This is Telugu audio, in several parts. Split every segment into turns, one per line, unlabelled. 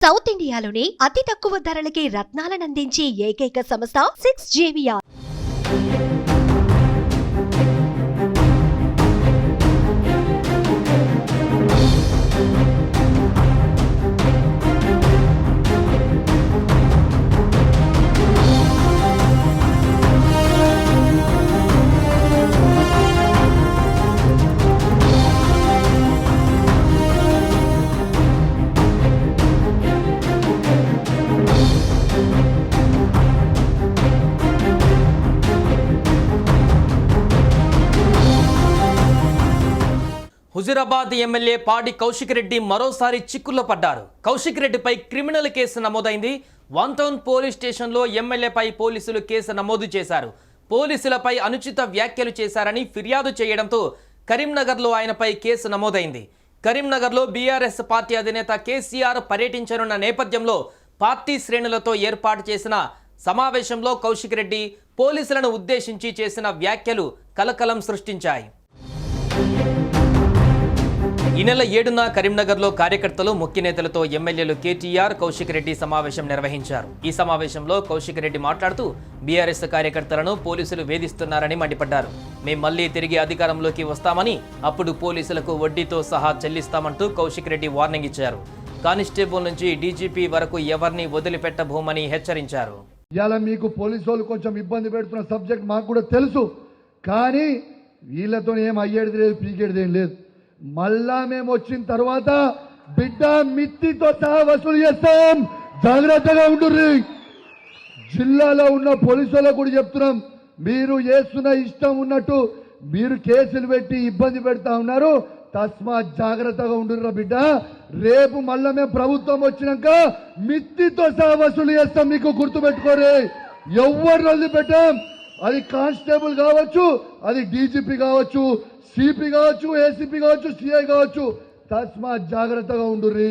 సౌత్ ఇండియాలోనే అతి తక్కువ ధరలకి రత్నాలనందించే ఏకైక సంస్థ 6JVR.
హుజూరాబాద్ ఎమ్మెల్యే పాడి కౌశిక్ రెడ్డి మరోసారి చిక్కుల్లో పడ్డారు. కౌశిక్ రెడ్డిపై క్రిమినల్ కేసు నమోదైంది. వన్ టౌన్ పోలీస్ స్టేషన్లో ఎమ్మెల్యేపై పోలీసులు కేసు నమోదు చేశారు. పోలీసులపై అనుచిత వ్యాఖ్యలు చేశారని ఫిర్యాదు చేయడంతో కరీంనగర్లో ఆయనపై కేసు నమోదైంది. కరీంనగర్లో బీఆర్ఎస్ పార్టీ అధినేత కేసీఆర్ పర్యటించనున్న నేపథ్యంలో పార్టీ శ్రేణులతో ఏర్పాటు చేసిన సమావేశంలో కౌశిక్ రెడ్డి పోలీసులను ఉద్దేశించి చేసిన వ్యాఖ్యలు కలకలం సృష్టించాయి. ఈ నెల 7న కరీంనగర్లో కార్యకర్తలు ముఖ్య నేతలతో ఎమ్మెల్యేలు కేటీఆర్ కౌశిక్ రెడ్డి సమావేశం నిర్వహించారు. ఈ సమావేశంలో కౌశిక్ రెడ్డి మాట్లాడుతూ బీఆర్ఎస్ కార్యకర్తలను పోలీసులు వేధిస్తున్నారని మండిపడ్డారు. మేం మళ్లీ తిరిగి అధికారంలోకి వస్తామని, అప్పుడు పోలీసులకు వడ్డీతో సహా చెల్లిస్తామంటూ కౌశిక్ రెడ్డి వార్నింగ్ ఇచ్చారు. కానిస్టేబుల్ నుంచి డీజీపీ వరకు ఎవరిని వదిలిపెట్టబోమని హెచ్చరించారు.
ఇవాళ మీకు పోలీసు వాళ్ళు కొంచెం ఇబ్బంది పెడుతున్న సబ్జెక్ట్ మాకు కూడా తెలుసు, కానీ వీళ్ళతో ఏం అయ్యేది లేదు, పీకేది ఏం లేదు. మళ్ళా మేము వచ్చిన తర్వాత బిడ్డ మిత్తితో సహా వసూలు చేస్తాం, జాగ్రత్తగా ఉండుర్రి. జిల్లాలో ఉన్న పోలీసు వాళ్ళకు కూడా చెప్తున్నాం, మీరు చేస్తున్న ఇష్టం ఉన్నట్టు మీరు కేసులు పెట్టి ఇబ్బంది పెడతా ఉన్నారు, తస్మాత్ జాగ్రత్తగా ఉండుర్రా బిడ్డ. రేపు మళ్ళా మేము ప్రభుత్వం వచ్చినాక మిత్తితో సహా వసూలు చేస్తాం, మీకు గుర్తుపెట్టుకోరే. ఎవరు వదిలిపెట్టాం, అది కానిస్టేబుల్ కావచ్చు, అది డీజీపీ కావచ్చు, సిపి కావచ్చు, ఏసీపీ కావచ్చు, సిఐ కావచ్చు, తస్మాత్ జాగ్రత్తగా ఉండుర్రి.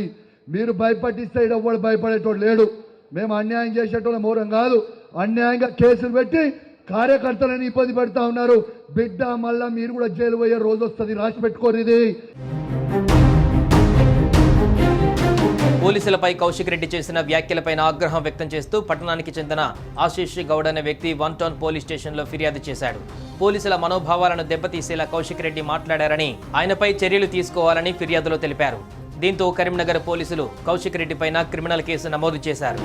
మీరు భయపట్టిస్తే ఎవడు భయపడేటోడు లేడు. మేము అన్యాయం చేసేటోళ్ళ మోరం కాదు. అన్యాయంగా కేసులు పెట్టి కార్యకర్తలను ఇబ్బంది పెడతా ఉన్నారు. బిడ్డ మళ్ళా మీరు కూడా జైలు పోయే రోజు వస్తుంది, రాసి పెట్టుకోరు. ఇది
పోలీసులపై కౌశిక్ రెడ్డి చేసిన వ్యాఖ్యలపై ఆగ్రహం వ్యక్తం చేస్తూ పట్టణానికి చెందిన ఆశీష్ గౌడ్ అనే వ్యక్తి వన్ టౌన్ పోలీస్ స్టేషన్లో ఫిర్యాదు చేశాడు. పోలీసుల మనోభావాలను దెబ్బతీసేలా కౌశిక్ రెడ్డి మాట్లాడారని, ఆయనపై చర్యలు తీసుకోవాలని ఫిర్యాదులో తెలిపారు. దీంతో కరీంనగర్ పోలీసులు కౌశిక్ రెడ్డి పైన క్రిమినల్ కేసు నమోదు చేశారు.